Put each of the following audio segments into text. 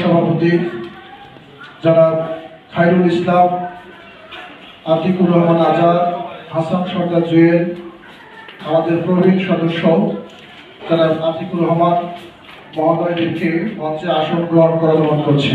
সভাপতি জনাব খায়রুল ইসলাম, আতিকুর রহমান আজাদ, হাসান সরদার জুয়েল, আমাদের প্রবীণ সদস্য জনাব আতিকুর রহমান মহোদয়দেরকে মঞ্চে আসন গ্রহণ করার অনুরোধ করছি।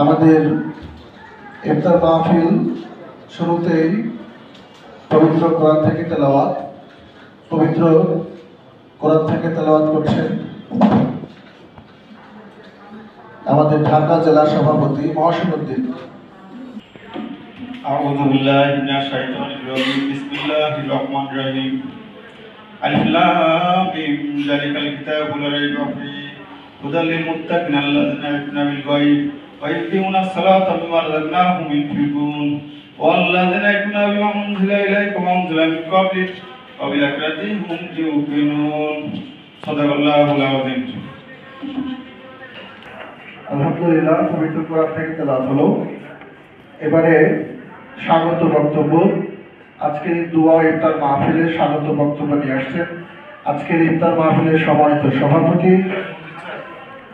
আমাদের ইফতার মাহফিল শুরুতেই পবিত্র কোরআন থেকে তেলাওয়াত করছেন আমাদের ঢাকা জেলা সভাপতি মহসিন উদ্দিন। আউযু বিল্লাহি মিনাশ শাইতানির রাজিম। বিসমিল্লাহির রহমানির রহিম। আলিফ লাম মিম যালিকাল কিতাবু লা রাইবা ফীহি হুদাল লিল মুত্তাকিন আল্লাযিনা ইউমিনুনা বিল গায়ব ওয়া yuqimunas salata wa mimma razaqnahum yunfiqun ওয়াল্লাযিনা ইউমিনুনা বিমা উনজিলা ইলাইকা ওয়া উনজিলা মিন ক্বাবলিক ওয়া বিল আখিরাতি হুম ইউকিনুন। সাদাকাল্লাহুল আযীম। আলহামদুলিল্লাহ, পবিত্র কোরআন থেকে তেলাওয়াত হলো। এবারে স্বাগত বক্তব্য। আজকের দোয়া ইফতার মাহফিলের স্বাগত বক্তব্য নিয়ে আসছেন আজকের ইফতার মাহফিলের সম্মানিত সভাপতি,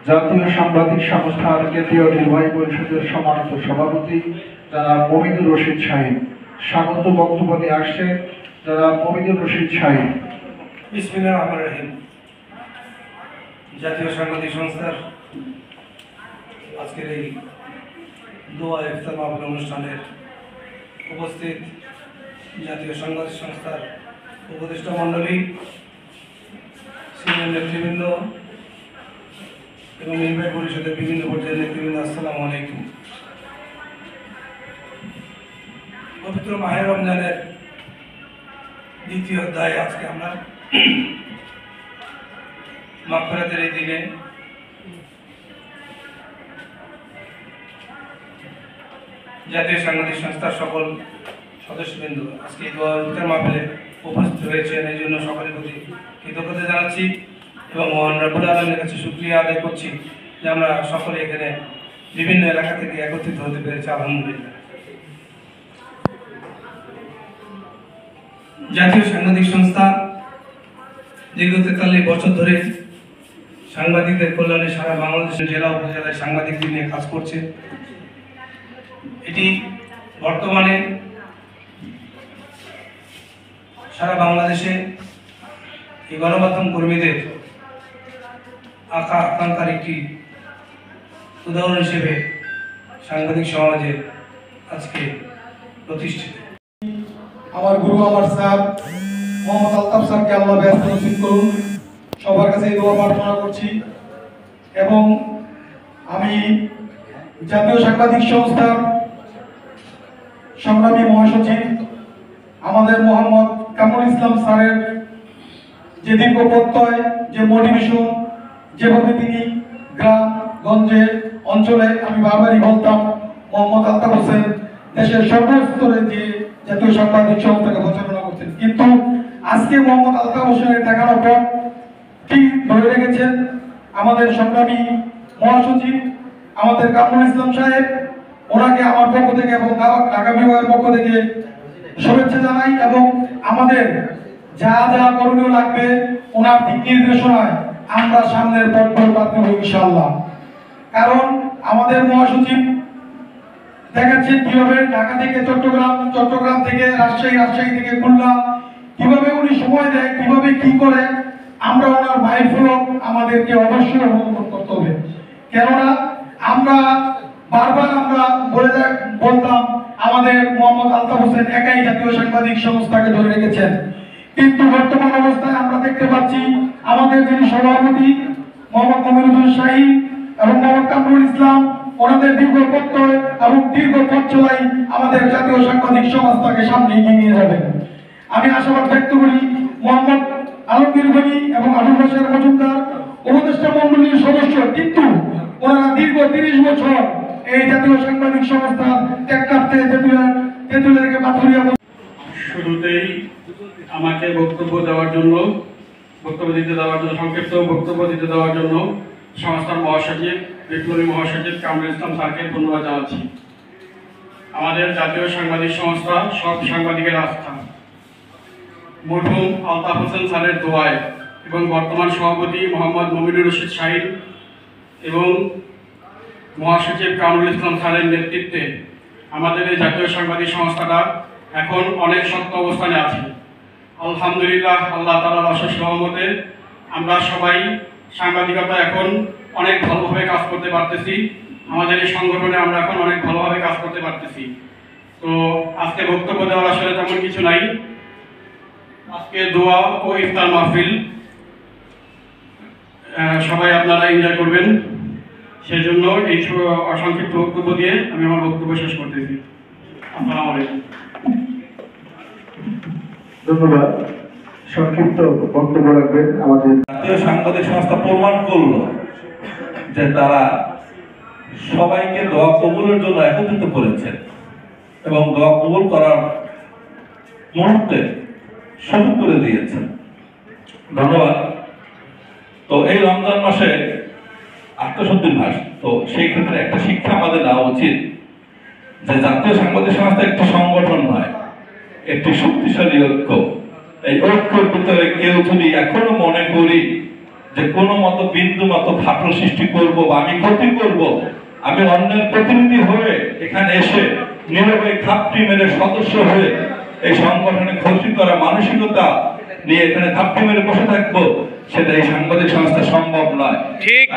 জাতীয় সাংবাদিক সংস্থার কেন্দ্রীয় নির্বাহী পরিষদের সম্মানিত সভাপতি যারা মমিনুর রশিদ সাহেব। স্বাগত বক্তব্য নিয়ে আসছেন যারা মমিনুর রশিদ সাহেব। বিসমিল্লাহির রহমানির রহিম। জাতীয় সাংবাদিক সংস্থার আজকের এই দোয়া ইফতার মাহফিল অনুষ্ঠানের উপস্থিত জাতীয় সাংবাদিক সংস্থার উপদেষ্টা মণ্ডলী, সিনিয়র নেতৃবৃন্দ এবং নির্বাহী পরিষদের বিভিন্ন পর্যায়ের নেতৃবৃন্দ, আসসালামু আলাইকুম। পবিত্র মাহে রমজানের দ্বিতীয় অধ্যায় আজকে আমরা মাগফিরাতের এই দিনে জাতীয় সাংবাদিক সংস্থার সকল সদস্যবৃন্দ আজকে ইফতার মাহফিলে উপস্থিত হয়েছেন, এই জন্য সকলের প্রতি কৃতজ্ঞতা জানাচ্ছি এবং মহান রব্বুল আলামিনের কাছে শুকরিয়া আদায় করছি যে আমরা সকলে এখানে বিভিন্ন এলাকা থেকে একত্রিত হতে পেরেছি, আলহামদুলিল্লাহ। জাতীয় সাংবাদিক সংস্থা দীর্ঘ 43 বছর ধরে সাংবাদিকদের কল্যাণে সারা বাংলাদেশের জেলা উপজেলায় সাংবাদিকদের নিয়ে কাজ করছে। এটি বর্তমানে সারা বাংলাদেশে এই গণমাধ্যম কর্মীদের আকাঙ্ক্ষার একটি উদাহরণ হিসেবে সাংবাদিক সমাজে আজকে প্রতিষ্ঠিত। আমার গুরু, আমার স্যার মোহাম্মদ আলতাফ স্যারকে আল্লাহ ব্যস্ত নসিব করুন। সবার কাছে এই দোয়া প্রার্থনা করছি এবং আমি জাতীয় সাংবাদিক সংস্থার সংগ্রামী মহাসচিব আমাদের মোহাম্মদ কামরুল ইসলাম স্যারের যে দীর্ঘ প্রত্যয়, যে মোটিভেশন, যেভাবে তিনি গ্রাম গঞ্জে অঞ্চলে, আমি বারবারই বলতাম মোহাম্মদ আলতাফ হোসেন দেশের সর্বস্তরে যে জাতীয় সাংবাদিক সংস্থাকে পরিচালনা করতেন, কিন্তু আজকে মোহাম্মদ আলতাফ হোসেনের দেখানো পথ ঠিক ধরে রেখেছেন আমাদের সংগ্রামী মহাসচিব আমাদের কামরুল ইসলাম সাহেব। ওনাকে আমার পক্ষ থেকে এবং ঢাকা বিভাগের পক্ষ থেকে শুভেচ্ছা জানাই এবং আমাদের যা যা করণীয় লাগবে ওনার দিক নির্দেশনায় আমরা সামনের পথ পার করব ইনশাআল্লাহ। কারণ আমাদের মহাসচিব দেখাচ্ছেন কিভাবে ঢাকা থেকে চট্টগ্রাম, চট্টগ্রাম থেকে রাজশাহী, রাজশাহী থেকে খুলনা, কিভাবে উনি সময় দেয়, কিভাবে কি করে। আমরা ওনার মাইলফলক আমাদেরকে অবশ্যই অবলম্বন করতে হবে। কেননা আমরা বারবার বলতাম আমাদের মোহাম্মদ আলতাফ হোসেন একাই জাতীয় সাংবাদিক সংস্থাকে ধরে রেখেছেন, কিন্তু বর্তমান অবস্থায় আমরা দেখতে পাচ্ছি আমাদের যিনি সভাপতি মোহাম্মদ মমিনুল শাহী এবং মোহাম্মদ কামরুল ইসলাম, ওনাদের দীর্ঘ প্রত্যয় এবং দীর্ঘ পথ চলাই আমাদের জাতীয় সাংবাদিক সংস্থাকে সামনে এগিয়ে নিয়ে যাবেন। আমি আশাবাদ ব্যক্ত করি মোহাম্মদ আলমগীর গনি এবং আবুল বাশার মজুমদার উপদেষ্টা মন্ডলীর সদস্য, কিন্তু ওনারা দীর্ঘ 30 বছর এই জাতীয় সাংবাদিক সংস্থা টেকনাফতে তেঁতুলিয়া থেকে পাথুরিয়া। শুরুতেই আমাকে বক্তব্য দিতে দেওয়ার জন্য সংক্ষিপ্ত বক্তব্য দিতে দেওয়ার জন্য সংস্থার মহাসচিব বিপ্লবী মহাসচিব কামরুল ইসলাম স্যারকে ধন্যবাদ জানাচ্ছি। আমাদের জাতীয় সাংবাদিক সংস্থা সব সাংবাদিকের আস্থা। মরহুম আলতাফ হোসেন স্যারের দোয়ায় এবং বর্তমান সভাপতি মোহাম্মদ মমিনুর রশিদ শাহিন এবং মহাসচিব কামরুল ইসলাম স্যারের নেতৃত্বে আমাদের এই জাতীয় সাংবাদিক সংস্থাটা এখন অনেক শক্ত অবস্থানে আছে। আলহামদুলিল্লাহ, আল্লাহ তাআলার অশেষ রহমতে আমরা সবাই সাংবাদিকতা এখন অনেক ভালোভাবে কাজ করতে পারতেছি। আমাদের এই সংগঠনে আমরা এখন অনেক ভালোভাবে কাজ করতে পারতেছি। তো আজকে বক্তব্য দেওয়ার আসলে তেমন কিছু নাই। আজকে দোয়া ও ইফতার মাহফিল সবাই আপনারা এনজয় করবেন, সেই জন্য এই অসংক্ষিপ্ত বক্তব্য দিয়ে আমি আমার বক্তব্য শেষ করতেছি। আসসালামু আলাইকুম। ধন্যবাদ। সংক্ষিপ্ত বক্তব্য রাখবেন আমাদের জাতীয় সাংবাদিক সংস্থা প্রমাণ করলো যে তারা সবাইকে দোয়া কবুলের জন্য একত্রিত করেছেন এবং দোয়া কবুল করার মুহূর্তে শুরু করে দিয়েছেন। ধন্যবাদ। তো এই রমজান মাসে আত্মশুদ্ধির মাস, তো সেই ক্ষেত্রে একটা শিক্ষা আমাদের নেওয়া উচিত যে জাতীয় সাংবাদিক সংস্থা একটি সংগঠন নয়, একটি শক্তিশালী ঐক্য। এই ঐক্যের ভিতরে কেউ যদি এখনো মনে করি যে কোনো মতো বিন্দু মতো ফাটল সৃষ্টি করব বা আমি ক্ষতি করব, আমি অন্যের প্রতিনিধি হয়ে এখানে এসে নীরবে খাপটি মেরে সদস্য হয়ে এই সংগঠনে ক্ষতি করা মানসিকতা নিয়ে এখানে খাপটি মেরে বসে থাকবো, সেটা এই সাংবাদিক সংস্থা সম্ভব নয়। ঠিক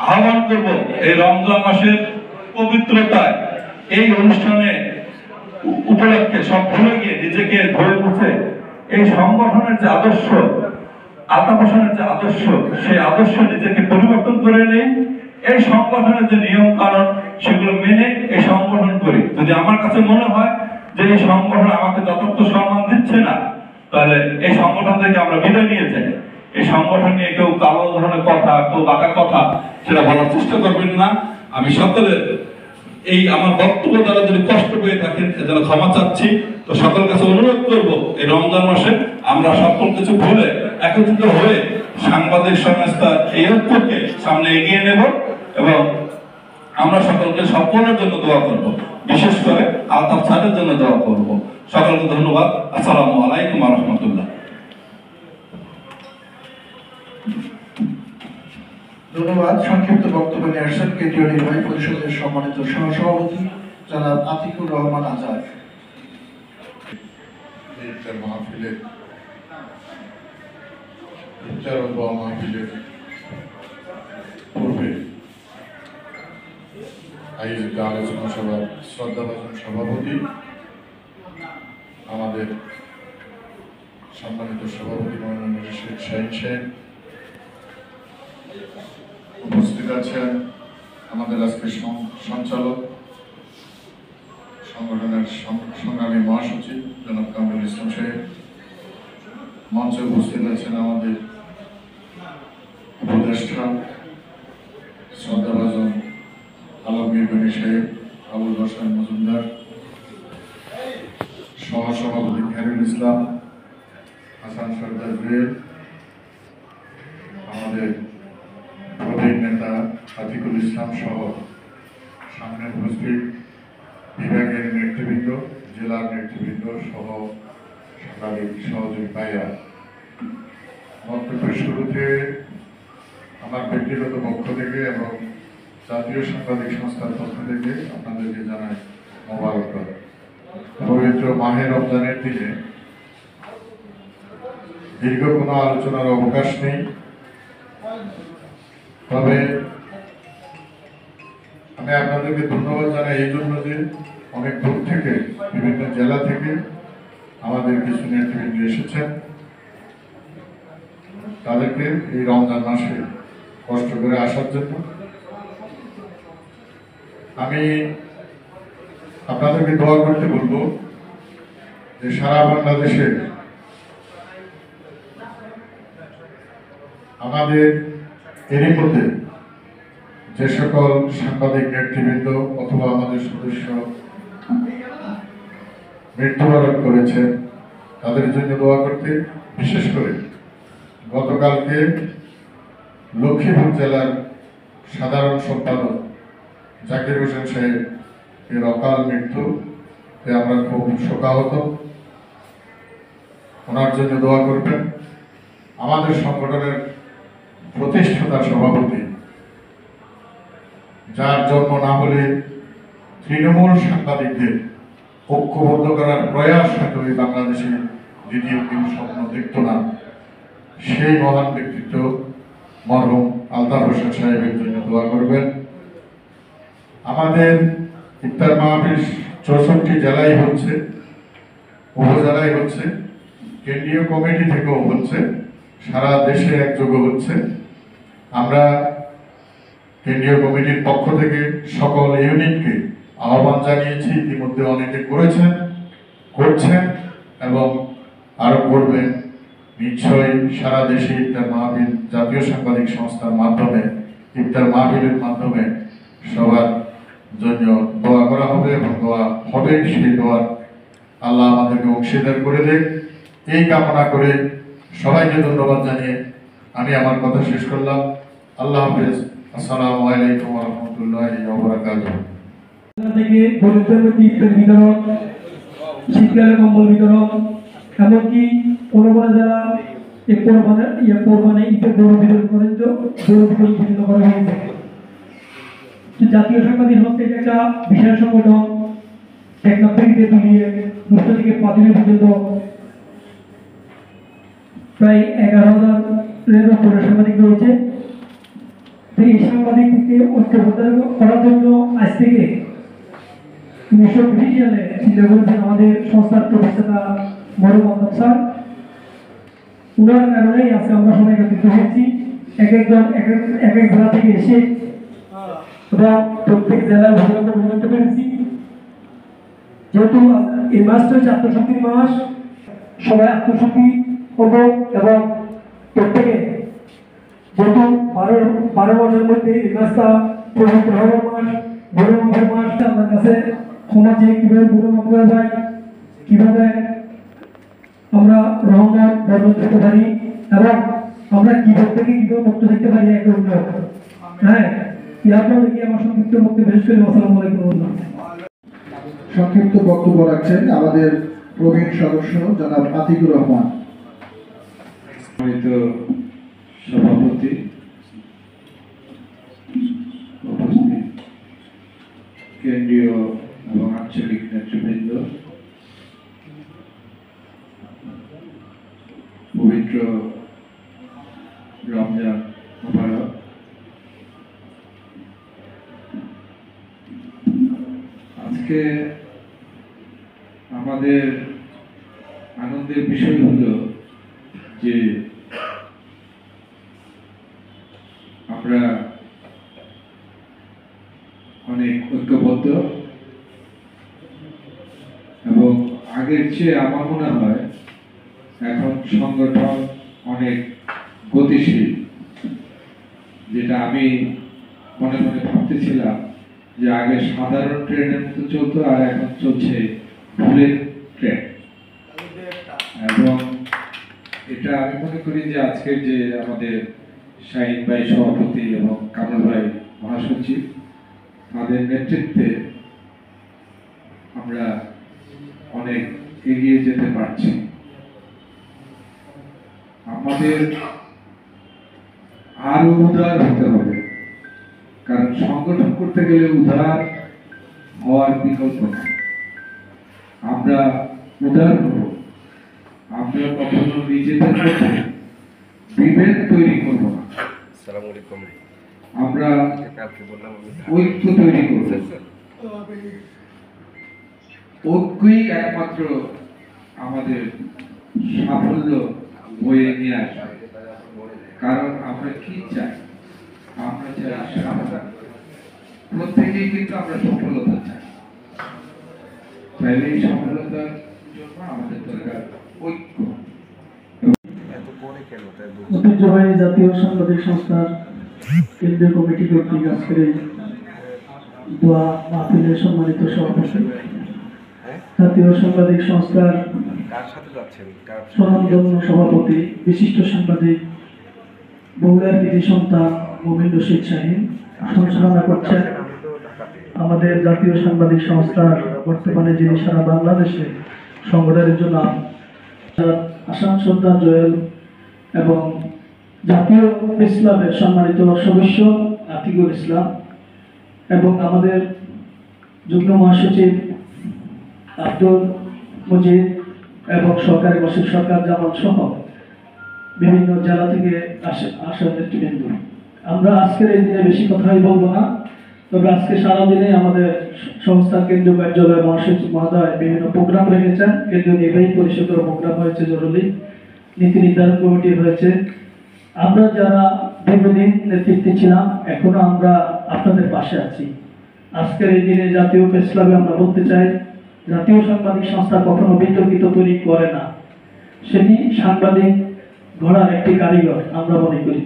আহ্বান করব এই রমজান মাসের পবিত্রতায় এই অনুষ্ঠানে উপলক্ষে সব ভুলে গিয়ে নিজেকে ধরে বসে এই সংগঠনের যে আদর্শ, আলতাফ হোসেনের যে আদর্শ, সেই আদর্শ নিজেকে পরিবর্তন করে নেই। এই সংগঠনের যে নিয়ম কানুন সেগুলো মেনে এই সংগঠন করি। যদি আমার কাছে মনে হয় যে এই সংগঠন আমাকে যথার্থ সম্মান দিচ্ছে না, তাহলে এই সংগঠন থেকে আমরা বিদায় নিয়ে যাই। এই সংগঠন নিয়ে কেউ কালো ধরনের কথা, কেউ বাঁকা কথা সেটা বলার চেষ্টা করবেন না। আমি সকলের এই আমার বক্তব্য দ্বারা যদি কষ্ট পেয়ে থাকেন যেন ক্ষমা চাচ্ছি। তো সকলের কাছে অনুরোধ করব এই রমজান মাসে আমরা সকল কিছু ভুলে একত্রিত হয়ে সাংবাদিক সংস্থার এই ঐক্যকে সামনে এগিয়ে নেব এবং আমরা সকলকে সকলের জন্য দোয়া করব, বিশেষ করে আলতাফ স্যারের জন্য দোয়া করব। সকলকে ধন্যবাদ। আসসালামু আলাইকুম ওয়া রাহমাতুল্লাহ। ধন্যবাদ। সংক্ষিপ্ত বক্তব্য নিয়ে আসছেন কেন্দ্রীয় নির্বাহী পরিষদের সম্মানিত সহসভাপতি জনাব আতিকুর রহমান আজাদ। পূর্বে আয়োজিত আলোচনা সভার শ্রদ্ধাভাজন সভাপতি, আমাদের সম্মানিত সভাপতি মনোনয়ন শেখ শাহিন সাহেব, উপস্থিত আছেন আমাদের আজকে সঞ্চালক সংগঠনের সংগ্রামী মহাসচিব জনাব কামরুল ইসলাম সাহেব, মঞ্চে উপস্থিত আছেন আমাদের উপদেষ্টা শ্রদ্ধাভাজন আলমগীর গনি সাহেব, আবুল হোসেন মজুমদার, সহসভাপতি খায়রুল ইসলাম, হাসান সরদার জুয়েল, আমাদের প্রবীণ নেতা আতিকুল ইসলাম সহ সামনে উপস্থিত বিভাগের নেতৃবৃন্দ, জেলার নেতৃবৃন্দ সহ সাংবাদিক সহযোগী ভাইয়া, বক্তব্যের শুরুতে আমার ব্যক্তিগত পক্ষ থেকে এবং জাতীয় সাংবাদিক সংস্থার পক্ষ থেকে আপনাদেরকে জানাই মোবারকবাদ। পবিত্র মাহে রমজানের দিনে দীর্ঘ কোনো আলোচনার অবকাশ নেই, তবে আমি আপনাদেরকে ধন্যবাদ জানাই এই জন্য যে অনেক দূর থেকে বিভিন্ন জেলা থেকে আমাদের কিছু নেতৃবৃন্দ এসেছেন। তাদেরকে এই রমজান মাসে কষ্ট করে আসার জন্য আমি আপনাদেরকে দোয়া করতে বলবো যে সারা বাংলাদেশে আমাদের এরই মধ্যে যে সকল সাংবাদিক নেতৃবৃন্দ অথবা আমাদের সদস্য মৃত্যুবরণ করেছে তাদের জন্য দোয়া করতে, বিশেষ করে গতকালকে লক্ষ্মীপুর জেলার সাধারণ সম্পাদক জাকির হোসেন সাহেবের অকাল মৃত্যুতে আমরা খুব শোকাহত। ওনার জন্য দোয়া করবেন। আমাদের সংগঠনের প্রতিষ্ঠাতা সভাপতি, যার জন্ম না হলে তৃণমূল সাংবাদিকদের ঐক্যবদ্ধ করার প্রয়াস হয়তো এই বাংলাদেশে দ্বিতীয় কেউ স্বপ্ন দেখত না, সেই মহান ব্যক্তিত্ব মরহুম আলতাফ হোসেন সাহেবের জন্য দোয়া করবেন। আমাদের ইফতার মাহফিল 64 জেলায় হচ্ছে, উপজেলায় হচ্ছে, কেন্দ্রীয় কমিটি থেকেও হচ্ছে, সারা দেশে একযোগে হচ্ছে। আমরা কেন্দ্রীয় কমিটির পক্ষ থেকে সকল ইউনিটকে আহ্বান জানিয়েছি, ইতিমধ্যে অনেকে করেছেন, করছেন এবং আরো করবেন। নিশ্চয়ই সারা দেশে ইফতার মাহফিল জাতীয় সাংবাদিক সংস্থার মাধ্যমে, ইফতার মাহফিলের মাধ্যমে সবার জন্য দোয়া করা হবে এবং দোয়া হবে। সেই দোয়ার আল্লাহ আমাদেরকে অংশীদার করে দেয়, এই কামনা করে সবাইকে ধন্যবাদ জানিয়ে আমি আমার কথা শেষ করলাম। আল্লাহ হাফেজ। আসসালামু আলাইকুম ওয়া রাহমাতুল্লাহি ওয়া বারাকাতুহু। থেকে গরিবদের মধ্যে ইফতার বিতরণ, শীতকালে কম্বল বিতরণ, এমনকি কোনো কোনো যারা কোরবানি ঈদের গরু বিতরণ করেন, তো গরু বিতরণ করা হয়েছে। জাতীয় সাংবাদিক সংস্থা এটা একটা বিশাল সংগঠন, টেকনাফ থেকে তুলিয়ে রূপসা থেকে পাতিলে পর্যন্ত প্রায় 11,000-এর উপরে সাংবাদিক রয়েছে। এই সাংবাদিককে ঐক্যবদ্ধ করার জন্য আজ থেকে 1920 সালে চিন্তা করেছেন আমাদের সংস্থার প্রতিষ্ঠাতা মরহুম আলতাফ স্যার। উনার কারণেই আজকে আমরা সবাই একত্রিত হয়েছি। এক এক জেলা থেকে এসে এবং প্রত্যেক জেলায় ভূমিকা করতে পেরেছি। যেহেতু এই মাসটা হচ্ছে আত্মশক্তির মাস, সবাই আত্মশক্তি করব এবং প্রত্যেকে যেহেতু 12 মাসের মধ্যে এই মাসটা পবিত্র হওয়ার মাস, বড় মাসের মাসটা আমার কাছে ক্ষমা চেয়ে কীভাবে বড় মাস করা যায়, কীভাবে আমরা রহমত বর্ণন করতে পারি এবং আমরা কীভাবে থেকে কীভাবে মুক্ত দেখতে পারি একে অন্য। হ্যাঁ, আপনার দেখি আমার সংক্ষিপ্ত বক্তব্য শেষ করে আসসালামু আলাইকুম। সংক্ষিপ্ত বক্তব্য রাখছেন আমাদের প্রবীণ সদস্য জনাব আতিকুর রহমান। সভাপতি, উপস্থিত কেন্দ্রীয় এবং আঞ্চলিক নেতৃবৃন্দ, পবিত্র রমজান মুবারক। আজকে আমাদের আনন্দের বিষয় হলো যে আমরা অনেক ঐক্যবদ্ধ এবং আগের চেয়ে আমার মনে হয় এখন সংগঠন অনেক গতিশীল। যেটা আমি মনে মনে ভাবতেছিলাম যে আগে সাধারণ ট্রেনের মতো চলতো, আর এখন চলছে বুলেট ট্রেন। এবং এটা আমি মনে করি যে আজকের যে আমাদের শাহিন ভাই সভাপতি এবং কামরুল ভাই মহাসচিব, তাদের নেতৃত্বে আমরা অনেক এগিয়ে যেতে পারছি। আমাদের আরো উদার হতে হবে, কারণ সংগঠন করতে গেলে উদার হওয়ার বিকল্প না। আমরা উদার হব, আমরা কখনো নিজেদের মধ্যে বিভেদ তৈরি করব না, আমরা ঐক্য তৈরি করব। ঐক্যই একমাত্র আমাদের সাফল্য বয়ে নিয়ে আসবে। কারণ আমরা কি চাই? আমরা চাই সফলতা। প্রত্যেকেই কিন্তু আমরা সফলতা চাই। তাহলে এই সফলতার জন্য আমাদের দরকার ঐক্য। ঐতিহ্যবাহী জাতীয় সাংবাদিক সংস্থার কেন্দ্রীয় কমিটি কর্তৃক আজকের এই দোয়া মাহফিলের সম্মানিত সভাপতি, জাতীয় সাংবাদিক সংস্থার স্বনামধন্য সভাপতি, বিশিষ্ট সাংবাদিক বগুড়ার কৃতি সন্তান মোমিন রশিদ শাহীন সঞ্চালনা করছেন। আমাদের জাতীয় সাংবাদিক সংস্থার বর্তমানে যিনি সারা বাংলাদেশে সংগঠনের জন্য আসাম সন্তান জয়েল এবং জাতীয় প্রেস ক্লাবের সম্মানিত সদস্য আতিকুল ইসলাম এবং আমাদের যুগ্ম মহাসচিব আব্দুল মজিদ এবং সরকারি মাসিক সরকার জামাল সহ বিভিন্ন জেলা থেকে আসা নেতৃবৃন্দ। আমরা আজকের এই দিনে বেশি কথাই বলবো না, তবে আজকে সারাদিনে আমাদের সংস্থার কেন্দ্রীয় কার্যালয় মহাসচিব মহোদয় বিভিন্ন প্রোগ্রাম রেখেছেন। কেন্দ্রীয় নির্বাহী পরিষদের প্রোগ্রাম হয়েছে, জরুরি নীতি নির্ধারণ কমিটি হয়েছে। আমরা যারা দীর্ঘদিন নেতৃত্বে ছিলাম এখনো আমরা আপনাদের পাশে আছি। আজকের এই দিনে জাতীয় প্রেস ক্লাবে আমরা বলতে চাই, জাতীয় সাংবাদিক সংস্থা কখনো বিতর্কিত তৈরি করে না, সেটি সাংবাদিক গড়ার একটি কারিগর আমরা মনে করি।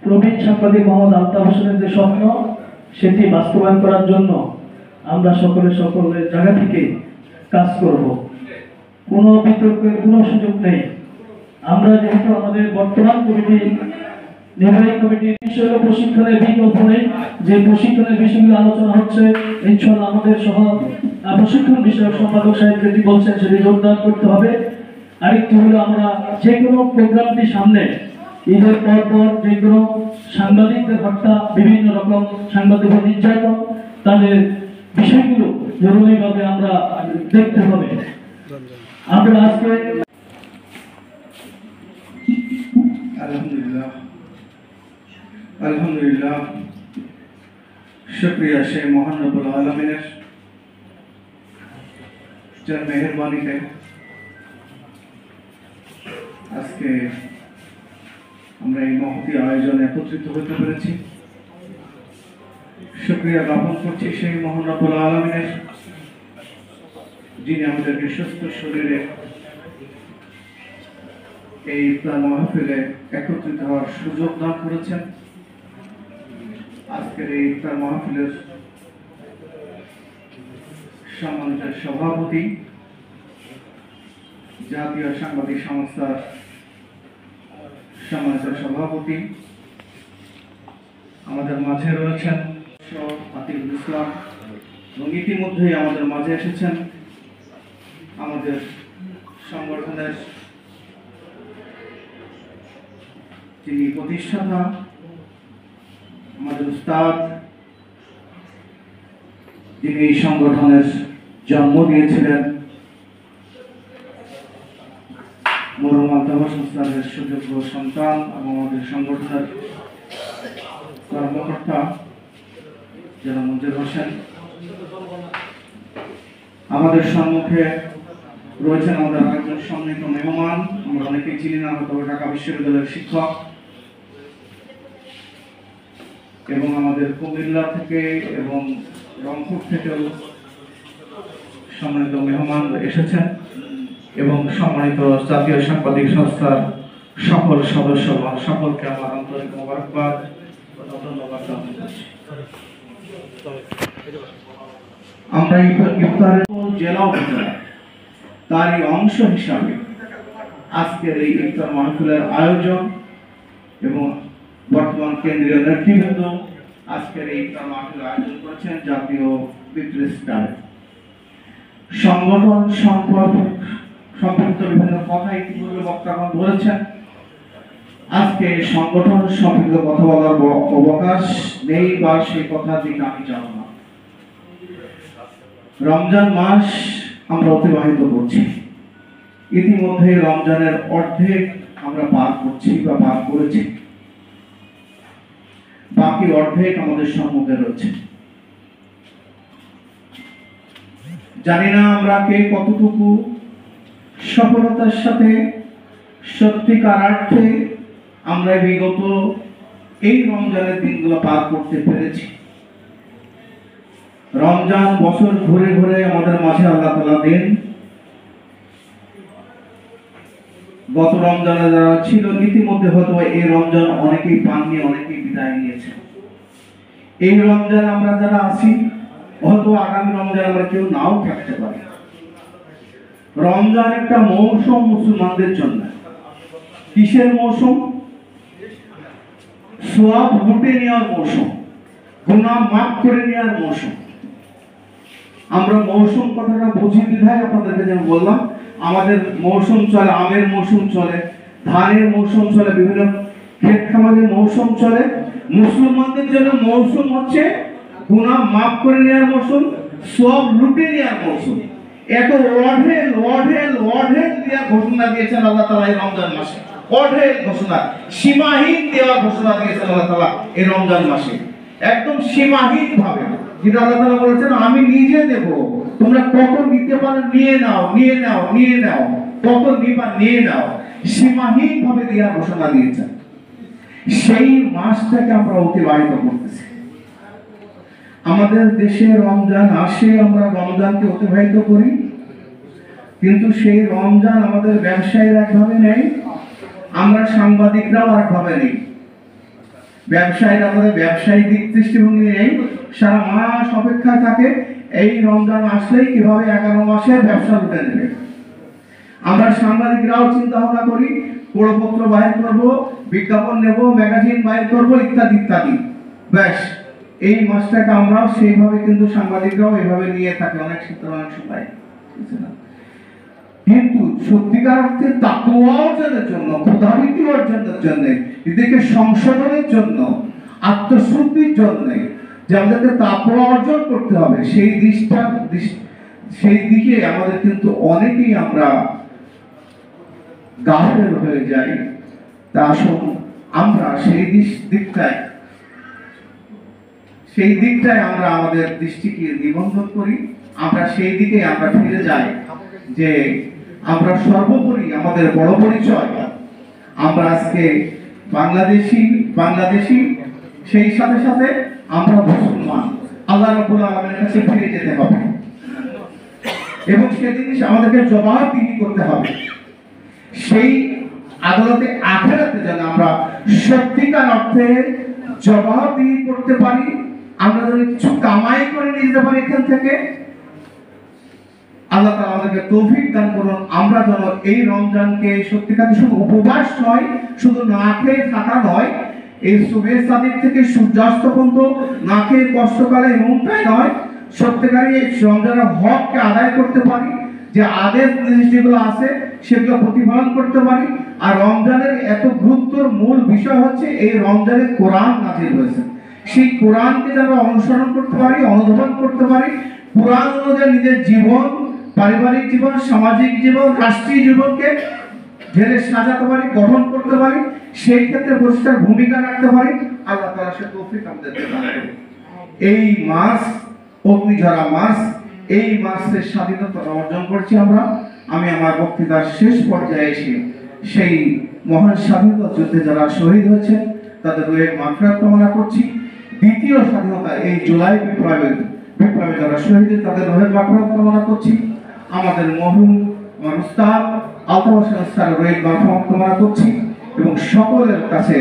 প্রবীণ সাংবাদিক মোহাম্মদ আলতাফ হোসেনের যে স্বপ্ন সেটি বাস্তবায়ন করার জন্য আমরা সকলের জায়গা থেকে কাজ করব। কোনো বিতর্কের কোনো সুযোগ নেই। আমরা যেহেতু আমাদের বর্তমান কমিটি নির্বাহী কমিটির বিষয় প্রশিক্ষণের বিকল্প নেই, যে প্রশিক্ষণের বিষয়গুলো আলোচনা হচ্ছে ইনশাআল্লাহ আমাদের সহ প্রশিক্ষণ বিষয়ক সম্পাদক সাহেব যেটি বলছেন সেটি জোরদার করতে হবে। আরেকটি হলো আমরা যে কোনো প্রোগ্রামটি সামনে ঈদের পর যে কোনো সাংবাদিকদের হত্যা, বিভিন্ন রকম সাংবাদিক নির্যাতন, তাদের বিষয়গুলো জরুরিভাবে আমরা দেখতে হবে। আমরা আজকে আলহামদুলিল্লাহ শুকরিয়া সে মহান রব্বুল আলামিনের যার মেহেরবানিতে আজকে আমরা এই মহতী আয়োজনে একত্রিত হতে পেরেছি। শুকরিয়া জ্ঞাপন করছি সেই মহান রব্বুল আলামিনের, যিনি আমাদেরকে সুস্থ শরীরে এই ইফতার মাহফিলে একত্রিত হওয়ার সুযোগ দান করেছেন। আজকের এই ইফতার মাহফিলের সম্মানিত সভাপতি, জাতীয় সাংবাদিক সংস্থার সম্মানিত সভাপতি, আমাদের মাঝে রয়েছেন আতিকুল ইসলাম এবং ইতিমধ্যেই আমাদের মাঝে এসেছেন আমাদের সংগঠনের যিনি প্রতিষ্ঠাতা, আমাদের উস্তাদ, যিনি এই সংগঠনের জন্ম দিয়েছিলেন, মরহুম আলতাফ হোসেন স্যারের সুযোগ্য সন্তান এবং আমাদের সংগঠনের কর্মকর্তা যারা মঞ্জুর হোসেন। আমাদের সম্মুখে রয়েছেন আমাদের আরেকজন সম্মানিত মেহমান, আমরা অনেকেই চিনি না, হয়তো ঢাকা বিশ্ববিদ্যালয়ের শিক্ষক, এবং আমাদের কুমিল্লা থেকে এবং রংপুর থেকেও সম্মানিত মেহমান এসেছেন, এবং সম্মানিত জাতীয় সাংবাদিক সংস্থার সকল সদস্য সকলকে আমার আন্তরিক মোবারকবাদ ও ধন্যবাদ জ্ঞাপন করছি। আমরা ইফতারের জেলা উপজেলা তারই অংশ হিসাবে আজকের এই ইফতার মাহফিলের আয়োজন এবং বর্তমান কেন্দ্রীয় নেতৃবৃন্দ আজকের এই ইফতার মাহফিলের আয়োজন করেছেন জাতীয় প্রেস ক্লাব। সংগঠন সম্পর্কিত বিভিন্ন কথা ইতিপূর্বে বক্তাগণ বলেছেন। আজকে সংগঠন সম্পর্কিত কথা বলার অবকাশ নেই বা সেই কথার দিকে আমি যাব না। রমজান মাস আমরা অতিবাহিত করছি, ইতিমধ্যে রমজানের অর্ধেক আমরা পার করছি বা পার করেছি, বাকি অর্ধেক আমাদের সম্মুখে রয়েছে। জানি না আমরা কে কতটুকু সফলতার সাথে সত্যিকার অর্থে আমরা বিগত এই রমজানের দিনগুলো পার করতে পেরেছি। রমজান বছর ঘুরে ঘুরে আমাদের মাঝে আল্লাহ তাআলা দেন, গত রমজানে যারা ছিল ইতিমধ্যে হয়তো এই রমজান অনেকেই পাননি, অনেকেই বিদায় নিয়েছে। এই রমজান আমরা যারা আছি হয়তো আগামী রমজান আমরা কেউ নাও থাকতে পারি। রমজান একটা মৌসুম মুসলমানদের জন্য। কিসের মৌসুম? সওয়াব লুটে নেওয়ার মৌসুম, গুনাহ মাফ করে নেওয়ার মৌসুম। আমরা মৌসুম কথাটা বুঝি বিধায় আপনাদেরকে যেন বললাম, আমাদের মৌসুম চলে, আমের মৌসুম চলে, ধানের মৌসুম চলে, বিভিন্ন ক্ষেত খামারের মৌসুম চলে। মুসলমানদের জন্য মৌসুম হচ্ছে গুনাহ মাফ করে নেওয়ার মৌসুম, সওয়াব লুটে নেওয়ার মৌসুম। এত অঢেল অঢেল অঢেল দেওয়ার ঘোষণা দিয়েছেন আল্লাহ তাআলা এই রমজান মাসে। অঢেল ঘোষণা, সীমাহীন দেওয়ার ঘোষণা দিয়েছেন আল্লাহ তাআলা এই রমজান মাসে, একদম সীমাহীন ভাবে। যেটা আল্লাহ তাআলা বলেছেন আমি নিজে দেব, তোমরা কত নিতে পারো নিয়ে নাও, নিয়ে নাও, নিয়ে নাও, কত নিবা নিয়ে নাও, সীমাহীন ভাবে দেওয়ার ঘোষণা দিয়েছেন। সেই মাসটাকে আমরা অতিবাহিত করতেছি। আমাদের দেশে রমজান আসে, আমরা রমজানকে অতিবাহিত করি, কিন্তু সেই রমজান আমাদের ব্যবসায়ীরা একভাবে নেই, আমরা সাংবাদিকরাও একভাবে নেই। ব্যবসায়ীরা আমাদের ব্যবসায়িক দিক দৃষ্টিভঙ্গি নেই, সারা মাস অপেক্ষায় থাকে এই রমজান আসলেই কিভাবে 11 মাসের ব্যবসা লুটে নেবে। আমরা সাংবাদিকরাও চিন্তা ভাবনা করি, পত্র বাইর করব, বিজ্ঞাপন নেব, ম্যাগাজিন বাইর করব, ইত্যাদি ইত্যাদি। ব্যাস এই মাসটাকে আমরাও সেইভাবে, কিন্তু সাংবাদিকরাও এইভাবে নিয়ে থাকে অনেক ক্ষেত্রে, অনেক সময়। কিন্তু সত্যিকার অর্থে তাকওয়া অর্জনের জন্য, খোদাভীতি অর্জনের জন্য, এদেরকে সংশোধনের জন্য, আত্মশুদ্ধির জন্য যে আমাদেরকে তাকওয়া অর্জন করতে হবে, সেই দিকে আমাদের কিন্তু অনেকেই আমরা গাফেল হয়ে যাই। তা আসুন আমরা সেই দিকটায় আমরা আমাদের দৃষ্টিকে নিবন্ধন করি, আমরা সেই দিকে আমরা ফিরে যাই যে আমরা সর্বোপরি আমাদের বড় পরিচয় আমরা আজকে বাংলাদেশি, সেই সাথে সাথে আমরা মুসলমান। আল্লাহ রাব্বুল আলামিনের কাছে ফিরে যেতে হবে এবং সেদিন আমাদেরকে জবাবদিহি করতে হবে। সেই আদালতে আখিরাতে যেন আমরা সত্যিকার অর্থে জবাবদিহি করতে পারি, আমরা যদি কিছু কামাই করে নিয়ে যেতে পারি এখান থেকে। আল্লাহ তাআলা আমাদেরকে তৌফিক দান করুন, আমরা যেন এই রমজানকে সত্যিকার শুধু উপবাস নয়, শুধু না খেয়ে থাকা নয়, এই সুবহে সাদিক থেকে সূর্যাস্ত পর্যন্ত না খেয়ে কষ্টকালে এমনটাই নয়, সত্যিকারই এই রমজানের হককে আদায় করতে পারি, যে আদেশ নির্দেশ যেগুলো আছে সেগুলো প্রতিপালন করতে পারি। আর রমজানের এত গুরুত্বর মূল বিষয় হচ্ছে এই রমজানে কোরআন নাযিল হয়েছে, সেই কোরআনকে যেন অনুসরণ করতে পারি, অনুধাবন করতে পারি, কোরআন অনুযায়ী নিজের জীবন, পারিবারিক জীবন, সামাজিক জীবন, রাষ্ট্রীয় জীবনকে ঢেলে সাজাতে পারি, গঠন করতে পারি, সেই ক্ষেত্রে পরিষ্কার ভূমিকা রাখতে পারি। আল্লাহ তাআলা সে তৌফিক আমাদেরকে দান করুন। এই মাস অগ্নিঝরা মাস, এই মাসের স্বাধীনতা অর্জন করছি আমরা। আমি আমার বক্তৃতার শেষ পর্যায়ে এসে সেই মহান স্বাধীনতা যুদ্ধে যারা শহীদ হয়েছে তাদের রুহের মাগফিরাত কামনা করছি। দ্বিতীয় স্বাধীনতা এই জুলাই বিপ্লবে যারা শহীদ তাদের রুহের মাগফিরাত কামনা করছি। আমাদের মরহুম উস্তাদ আলতাফ হোসেন স্যারের রুহের মাগফিরাত কামনা করছি এবং সকলের কাছে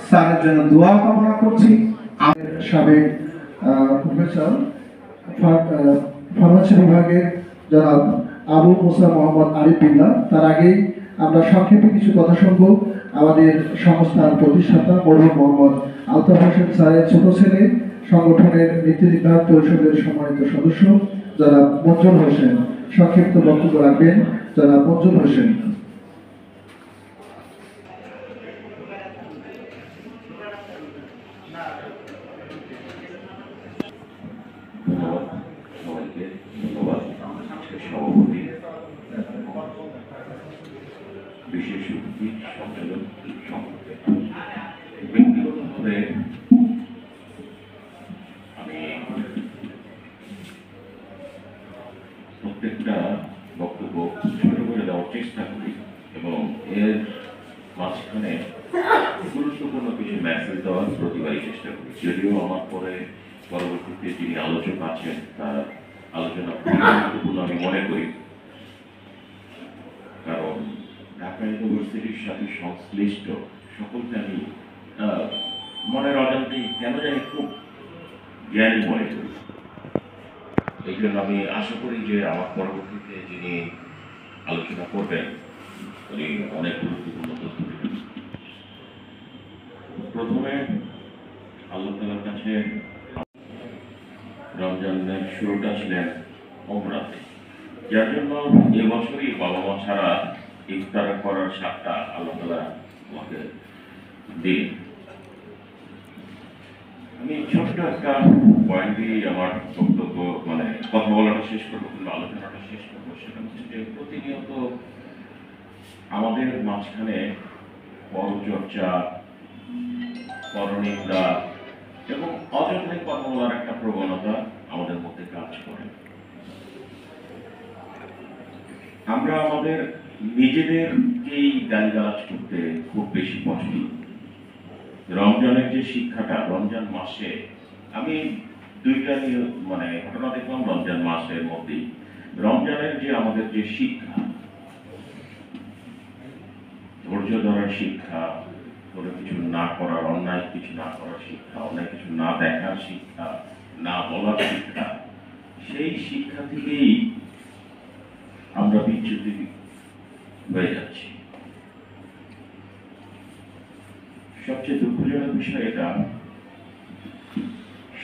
স্যারের জন্য দোয়া কামনা করছি। আমাদের সাবেক প্রফেসর ফার্মাসি বিভাগের জনাব আবু মুসা মোহাম্মদ আরিফ বিল্লাহ, তার আগে আমরা সংক্ষেপে কিছু কথা শুনব আমাদের সংস্থার প্রতিষ্ঠাতা মরহুম মোহাম্মদ আলতাফ হোসেন স্যারের ছোট ছেলে, সংগঠনের নীতি নির্ধারণ পরিষদের সম্মানিত সদস্য জনাব মঞ্জুর হোসেন। সংক্ষিপ্ত বক্তব্য রাখবেন জনাব মঞ্জুর হোসেন। বিশেষ অতিথি সম্মেলন ব্যক্তিগতভাবে আমি প্রত্যেকটা বক্তব্য ছোট করে দেওয়ার চেষ্টা করি এবং এর মাঝখানে গুরুত্বপূর্ণ কিছু মেসেজ দেওয়ার প্রতিবারই চেষ্টা করি। যদিও আমার পরে পরবর্তীতে যিনি আলোচক আছেন তার আলোচনা গুরুত্বপূর্ণ আমি মনে করি, কারণ ঢাকা ইউনিভার্সিটির সাথে সংশ্লিষ্ট সকলকে আমি মনের অজান্তেই কেন জানি খুব জ্ঞানী মনে করি। এই জন্য আমি আশা করি যে আমার পরবর্তীতে যিনি আলোচনা করবেন উনি অনেক গুরুত্বপূর্ণ তথ্য দেবেন। প্রথমে আল্লাহ তাআলার কাছে রমজানের শুরুটা ছিলেন ওমরাতে, যার জন্য এবছরই বাবা মা ছাড়া ইফতার করার স্বাদটা আল্লাহ তাআলা আমাকে দিন। আমি ছোট্ট একটা পয়েন্ট দিয়ে আমার বক্তব্য কথা বলাটা শেষ করবো, কিন্তু আলোচনাটা শেষ করবো। সেটা হচ্ছে যে প্রতিনিয়ত আমাদের মাঝখানে পরচর্চা, পরনিন্দা এবং অযথাই কথা বলার একটা প্রবণতা আমাদের মধ্যে কাজ করে। আমরা আমাদের নিজেদেরকেই গালিগালাজ করতে খুব বেশি পছন্দ। রমজানের যে শিক্ষাটা, রমজান মাসে আমি দুইটা ঘটনা দেখলাম রমজান মাসের মধ্যেই। রমজানের যে আমাদের যে শিক্ষা, ধৈর্য ধরার শিক্ষা, কোনো কিছু না করার, অন্যায় কিছু না করার শিক্ষা, অন্যায় কিছু না দেখার শিক্ষা, না বলার শিক্ষা, সেই শিক্ষা থেকেই আমরা বিচ্যুতি হয়ে যাচ্ছি। সবচেয়ে দুঃখজনক বিষয় এটা,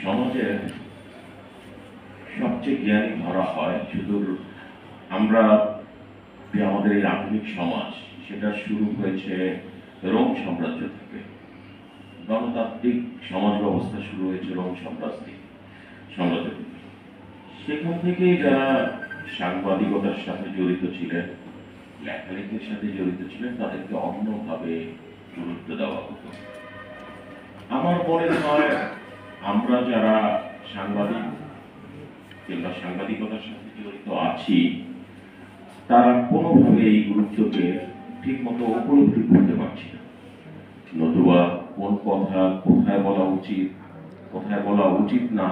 সমাজের সবচেয়ে জ্ঞানী ধরা হয় শুধু আমরা যে আমাদের এই আধুনিক সমাজ, সেটা শুরু হয়েছে রোম সাম্রাজ্য থেকে। গণতান্ত্রিক সমাজ ব্যবস্থা শুরু হয়েছে রোম সাম্রাজ্য থেকে। সেখান থেকে যারা সাংবাদিকতার সাথে জড়িত ছিলেন, লেখালেখির সাথে জড়িত ছিলেন, তাদেরকে অন্যভাবে গুরুত্ব দেওয়া হতো। আমার মনে হয় আমরা যারা সাংবাদিক কিংবা সাংবাদিকতার সাথে জড়িত আছি, তারা কোনোভাবে এই গুরুত্বকে ঠিক মতো উপলব্ধি করতে পারছি না। নতুবা কোন কথা কোথায় বলা উচিত, কোথায় বলা উচিত না,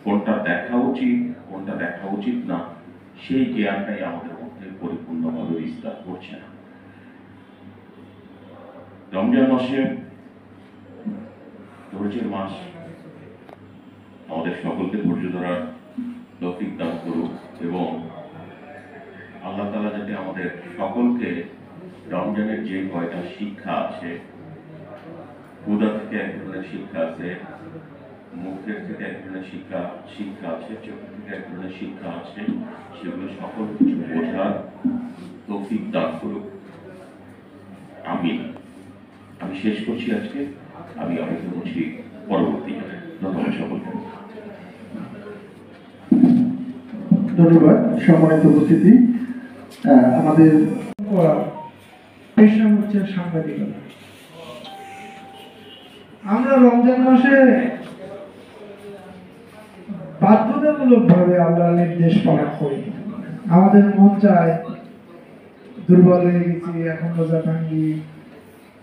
কোনটা দেখা উচিত, কোনটা দেখা উচিত না, সেই জ্ঞানটাই আমাদের মধ্যে পরিপূর্ণভাবে বিস্তার করছে না। রমজান মাসে ধৈর্যের মাস, আমাদের সকলকে ধৈর্য ধরার তৌফিক দান করুক এবং আল্লাহ তাআলা যাতে আমাদের সকলকে রমজানের যে কয়টা শিক্ষা আছে, ক্ষুধা থেকে এক ধরনের শিক্ষা আছে, মুখের থেকে এক ধরনের শিক্ষা আছে, চোখ থেকে এক ধরনের শিক্ষা আছে, সেগুলো সকল কিছু বোঝার তৌফিক দান করুক। আমি শেষ করছি আজকে। আমি অপেক্ষা করছি পরবর্তী যাবে। ধন্যবাদ সকলকে। ধন্যবাদ সম্মানিত উপস্থিতি। আমাদের পেশা হচ্ছে সাংবাদিকতা। আমরা রমজান মাসে বাধ্যতামূলক ভাবে আল্লাহর নির্দেশ পালন করি। আমাদের মন চায়, দুর্বল হয়ে গেছি, এখন রোজা ভাঙ্গি,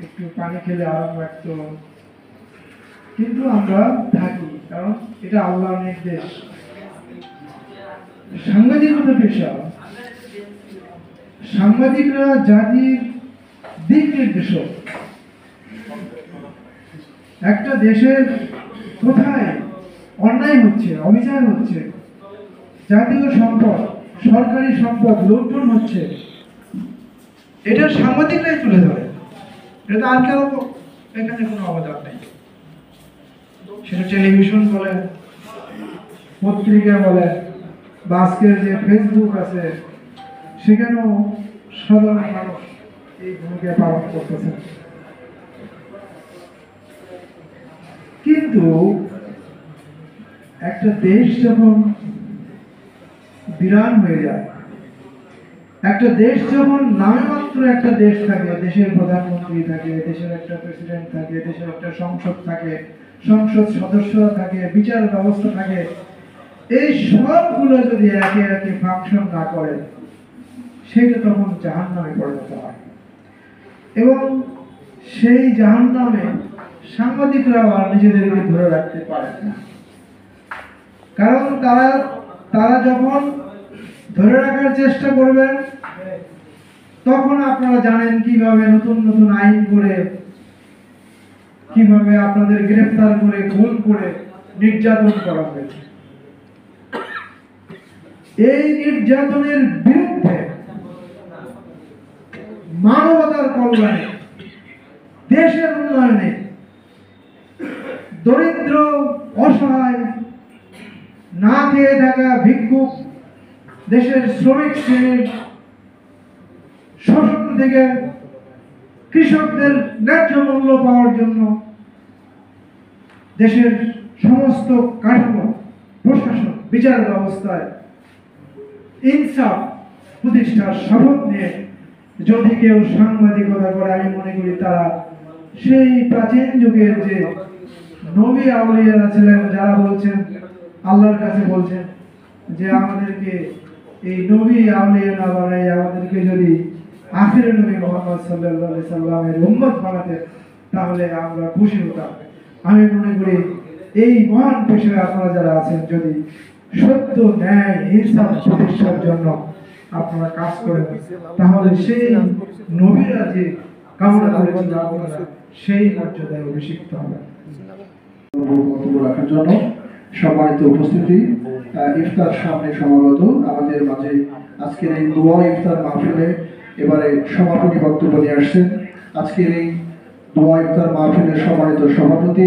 একটু পানি খেলে আরাম লাগতো, কিন্তু আমরা থাকি, কারণ এটা আল্লাহর নির্দেশ। সাংবাদিকতা পেশা, সাংবাদিকরা জাতির দিক নির্দেশক। একটা দেশের কোথায় অন্যায় হচ্ছে, অবিচার হচ্ছে, জাতীয় সম্পদ, সরকারি সম্পদ লুণ্ঠন হচ্ছে, এটা সাংবাদিকরাই তুলে ধরে। এটা আর কেউ এখানে কোনো অবদান নেই। সেটা টেলিভিশন বলে, পত্রিকা বলে, বা আজকের যে ফেসবুক আছে, সেখানেও সাধারণ মানুষ এই ভূমিকা পালন করতেছে। কিন্তু একটা দেশ যখন বিরান হয়ে যায়, একটা দেশ যখন নামে মাত্র একটা দেশ থাকে, দেশের প্রধানমন্ত্রী থাকে, দেশের একটা প্রেসিডেন্ট থাকে, দেশের একটা সংসদ থাকে, সংসদ সদস্যরা থাকে, বিচার ব্যবস্থা থাকে, এই সবগুলো যদি একে একে ফাংশন না করে, সেটা তখন জাহান্নামে পরিণত হয়। এবং সেই জাহান্নামে সাংবাদিকরাও আর নিজেদেরকে ধরে রাখতে পারে না। কারণ তারা যখন ধরে রাখার চেষ্টা করবেন, তখন আপনারা জানেন কিভাবে নতুন নতুন আইন করে, কিভাবে আপনাদের গ্রেফতার করে, খুন করে নির্যাতন করা হয়েছে। এই নির্যাতনের বিরুদ্ধে মানবতার কল্যাণে, দেশের উন্নয়নে, দরিদ্র অসহায় না খেয়ে থাকা ভিক্ষুক, দেশের শ্রমিক শ্রেণীর শোষণ থেকে কৃষকদের ন্যায্য মূল্য পাওয়ার জন্য দেশের সমস্ত কাঠামো, প্রশাসন, বিচার ব্যবস্থায় ইনসাফ প্রতিষ্ঠার শপথ নিয়ে যদি কেউ সাংবাদিকতা করে, আমি মনে করি তারা সেই প্রাচীন যুগের যে নবী আউলিয়ারা ছিলেন, যারা বলছেন, আল্লাহর কাছে বলছেন যে আমাদেরকে এই নবী আউলিয়া না বানাই, আমাদেরকে যদি আখিরের নবী মুহাম্মদ সাল্লাল্লাহু আলাইহি সাল্লামের উম্মত বানাতে, তাহলে আমরা খুশি হতাম। আমি মনে করি এই মহান পেশায় আপনারা যারা আছেন, যদি সত্য, ন্যায়, ইনসাফ প্রতিষ্ঠার জন্য আপনারা কাজ করেন, তাহলে সেই নবীরা যে কামনা করেছেন আপনারা সেই মর্যাদায় অভিষিক্ত হবেন। বক্তব্য রাখার জন্য সম্মানিত উপস্থিতি, ইফতার সামনে সমাগত আমাদের মাঝে আজকের এই দোয়া ইফতার মাহফিলে এবারে সমাপনী বক্তব্য নিয়ে আসছেন আজকের এই দোয়া ইফতার মাহফিলের সম্মানিত সভাপতি,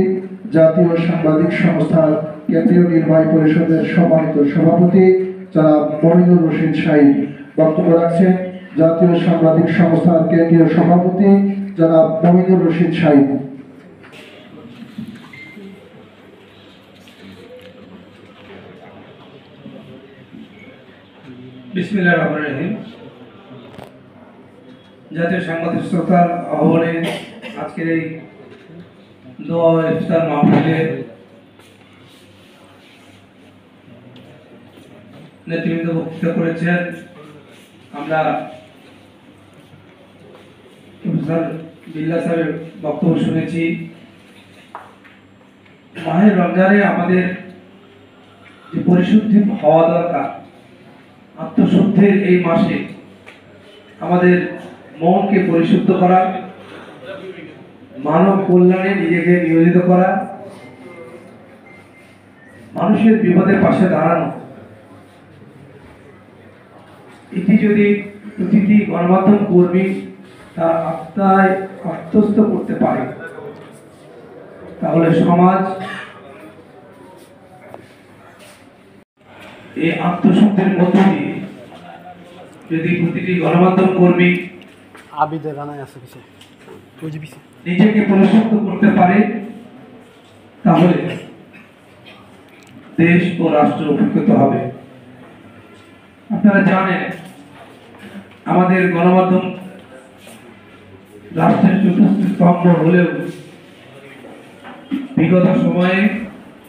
জাতীয় সাংবাদিক সংস্থার কেন্দ্রীয় নির্বাহী পরিষদের সম্মানিত সভাপতি জনাব মমিনুর রশিদ শাহীন। বক্তব্য রাখছেন জাতীয় সাংবাদিক সংস্থার কেন্দ্রীয় সভাপতি জনাব মমিনুর রশিদ শাহীন। বিসমিল্লাহির রহমানির রহিম। জাতীয় সাংবাদিক সংস্থার আহ্বানে আজকের এই দোয়া ইফতার মাহফিলে নেতৃবৃন্দ বক্তৃতা করেছেন। আমরা প্রফেসর বিল্লাহ স্যারের বক্তব্য শুনেছি। মাহে রমজানে আমাদের যে পরিশুদ্ধি হওয়া দরকার, আত্মশুদ্ধির এই মাসে আমাদের মনকে পরিশুদ্ধ করা, মানব কল্যাণে নিজেকে নিয়োজিত করা, মানুষের বিপদের পাশে দাঁড়ানো, এটি যদি প্রতিটি গণমাধ্যম কর্মী তার আত্মায় আত্মস্থ করতে পারে, তাহলে সমাজ এই আত্মশুদ্ধির মধ্য দিয়ে যদি প্রতিটি গণমাধ্যম কর্মী নিজেকে পরিশুদ্ধ করতে পারে, তাহলে দেশ ও রাষ্ট্র উপকৃত হবে। আপনারা জানেন আমাদের গণমাধ্যম রাষ্ট্রের চতুর্থ স্তম্ভ হলেও বিগত সময়ে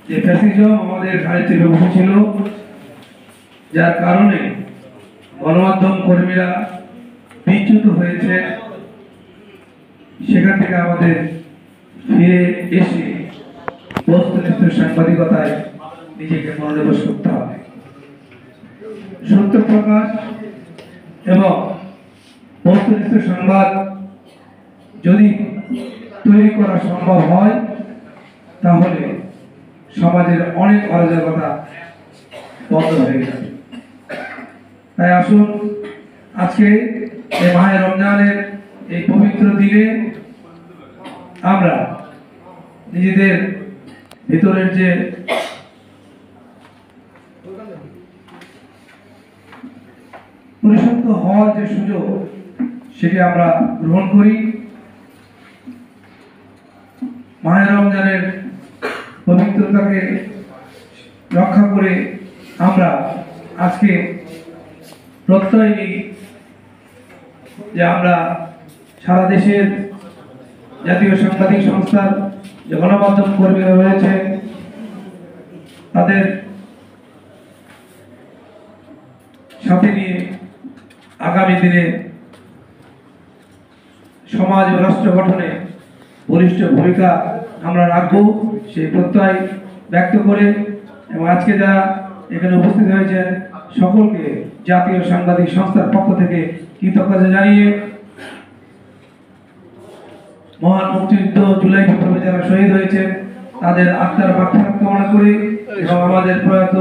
যে ফ্যাসিজম আমাদের ঘাড়ে চেপে বসেছিল, যার কারণে গণমাধ্যম কর্মীরা বিচ্যুত হয়েছে, সেখান থেকে আমাদের ফিরে এসে বস্তুনিষ্ঠ সাংবাদিকতায় নিজেকে মনোনিবেশ করতে হবে। সত্য প্রকাশ এবং বস্তুনিষ্ঠ সংবাদ যদি তৈরি করা সম্ভব হয়, তাহলে সমাজের অনেক অরাজকতা বন্ধ হয়ে যাবে। তাই আসুন আজকে এই মাহে রমজানের এই পবিত্র দিনে আমরা নিজেদের ভিতরের যে পরিশুদ্ধ হওয়ার যে সুযোগ, সেটি আমরা গ্রহণ করি। মাহে রমজানের পবিত্রতাকে রক্ষা করে আমরা আজকে প্রত্যয় নিই যে আমরা সারা দেশের জাতীয় সাংবাদিক সংস্থার যে গণমাধ্যম কর্মীরা রয়েছে, তাদের সাথে নিয়ে আগামী দিনে সমাজ ও রাষ্ট্র গঠনে বলিষ্ঠ ভূমিকা আমরা রাখবো, সেই প্রত্যয় ব্যক্ত করে এবং আজকে যারা এখানে উপস্থিত হয়েছেন সকলকে জাতীয় সাংবাদিক সংস্থার পক্ষ থেকে কৃতজ্ঞতা জানিয়ে মহান মুক্তিযুদ্ধ জুলাই বিপ্লবে যারা শহীদ হয়েছেন তাদের আত্মার মাগফিরাত কামনা করি এবং আমাদের প্রয়াত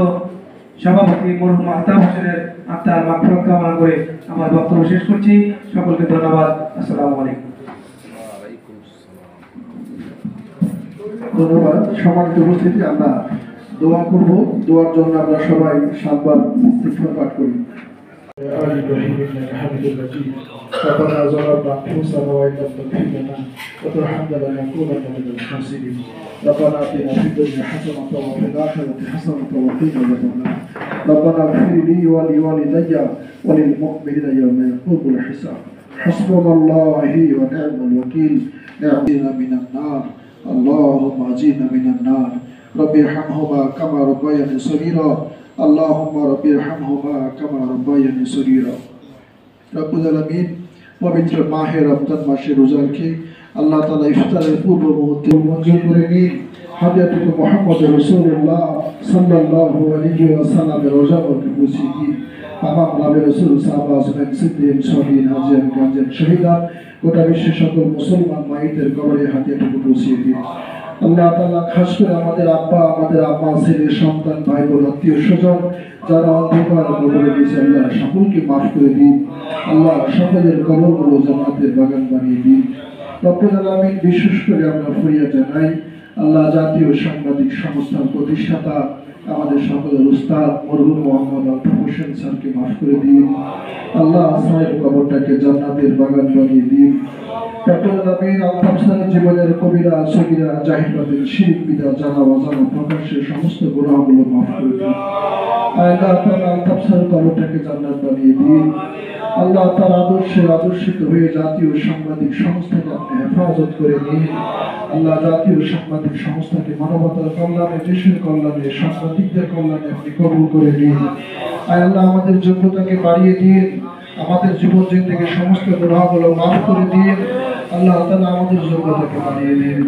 সভাপতি মরহুম আহতাব হোসেনের আত্মার মাগফিরাত কামনা করে আমার বক্তব্য শেষ করছি। সকলকে ধন্যবাদ। আসসালামু আলাইকুম। ধন্যবাদ। সম্মানিত উপস্থিতি, আমরা দোয়া করব। দোয়ার জন্য আমরা সবাই 7 বার ইস্তিগফার পাঠ করি। آل إبراهيم إنك حميد مجيد ربنا ظلمنا أنفسنا وإن لم تغفر لنا وترحمنا لنكونن من الخاسرين ربنا آتنا في الدنيا حسنة وفي الآخرة حسنة وقنا عذاب النار ربنا اغفر لي ولوالدي وللمؤمنين يوم يقوم الحساب حسبنا الله ونعم الوكيل نعمنا من النار اللهم أجينا من النار رب ارحمهما كما ربياني صغيرا اللهم رب ارحمهما كما ربياني صغيرا রব্বুল আলামিন পবিত্র মাহে রমজান মাসে রোজা রেখে আল্লাহ তাআলা ইফতারের পূর্ব মুহূর্তে মঞ্জুর করে নিন। হযরত মুহাম্মদ রাসূলুল্লাহ সাল্লাল্লাহু আলাইহি ওয়াসাল্লামের রোজা মুবারক পৌঁছে দিন। তামাম নবী রাসূল সাহাবা আজমাইন সিদ্দিক শহীদ হাজির গাজীর শহীদা গোটা বিশ্বের সকল মুসলমান মায়েদের কবরে হাতিয়াটুকু পৌঁছে দিন। আল্লাহ তাআলা খাস করে আমাদের আব্বা, আমাদের আম্মা, ছেলে, সন্তান, ভাই বোন, আত্মীয় স্বজন যারা অন্ধকার কবরে গেছে আল্লাহ সকলকে মাফ করে দিন। আল্লাহ সকলের কবরগুলো জান্নাতের বাগান বানিয়ে দিন। রব্বুল আলামিন বিশেষ করে আমরা ফরিয়াদ জানাই আল্লাহ জাতীয় সাংবাদিক সংস্থার প্রতিষ্ঠাতা আমাদের সকলের উস্তাদ মরহুম মোহাম্মদ আলতাফ হোসেন স্যারকে মাফ করে দিন। আল্লাহ স্যারের কবরটাকে জান্নাতের বাগান বানিয়ে দিন। রব্বুল আলামিন আলতাফ স্যারের জীবনের কবিরা সগীরা জাহির বাতিল শিরক বিদআত জানা অজানা প্রকাশ্যে সমস্ত গুনাহগুলো মাফ করে দিন। আল্লাহ তাআলা আলতাফ স্যারের কবরটাকে জান্নাত বানিয়ে দিন। আল্লাহ তার আদর্শিত হয়ে জাতীয় সাংবাদিক সংস্থাকে আপনি হেফাজত করে নিন। আল্লাহ জাতীয় সাংবাদিক সংস্থাকে মানবতার কল্যাণে, দেশের কল্যাণে, সাংবাদিকদের কল্যাণে আপনি কবুল করে নিন। আল্লাহ আমাদের যোগ্যতাকে বাড়িয়ে দিন, আমাদের জীবন থেকে সমস্ত গুনাহগুলো মাফ করে দিন। আল্লাহ তাআলা আমাদের যোগ্যতাকে বাড়িয়ে দিন।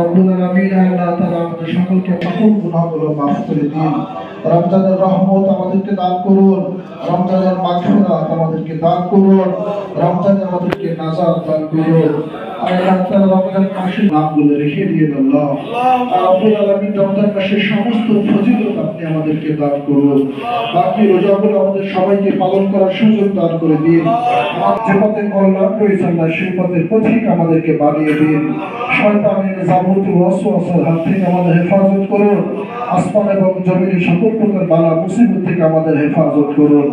রব্বুল আলামিন আল্লাহ তাআলা আমাদের সকলকে সকল গুনাহগুলো মাফ করে দিন। রমজানের রহমত আমাদেরকে দান করুন, রমজানের মাগফিরাত আমাদেরকে দান করুন, রমজানে আমাদেরকে নাজাত দান করুন। আল্লাহ তাআলা রমজান মাসের নামগুলো রেখে দিন। আল্লাহ রব্বুল আলামিন রমজান মাসের সমস্ত ফজিলত আপনি আমাদেরকে দান করুন। বাকি রোজাগুলো আমাদের সবাইকে পালন করার সুযোগ দান করে দিন। যে পথে কল্যাণ রয়েছে আল্লাহ সেই পথের পথিক আমাদেরকে বানিয়ে দিন। শয়তানের যাবতীয় ওয়াসওয়াসার হাত থেকে আমাদের হেফাজত করুন। আসমান এবং জমিনের সকল প্রকার বালা মুসিবত থেকে আমাদের হেফাজত করুন।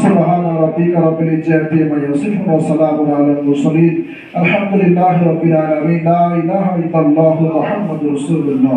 সুবহান রাব্বিকা রাব্বিল ইজ্জাতি আম্মা ইয়াসিফুন ওয়া সালামুন আলাল মুরসালিন আলহামদুলিল্লাহি রাব্বিল আলামিন লা ইলাহা ইল্লাল্লাহু মুহাম্মাদুর রাসূলুল্লাহ।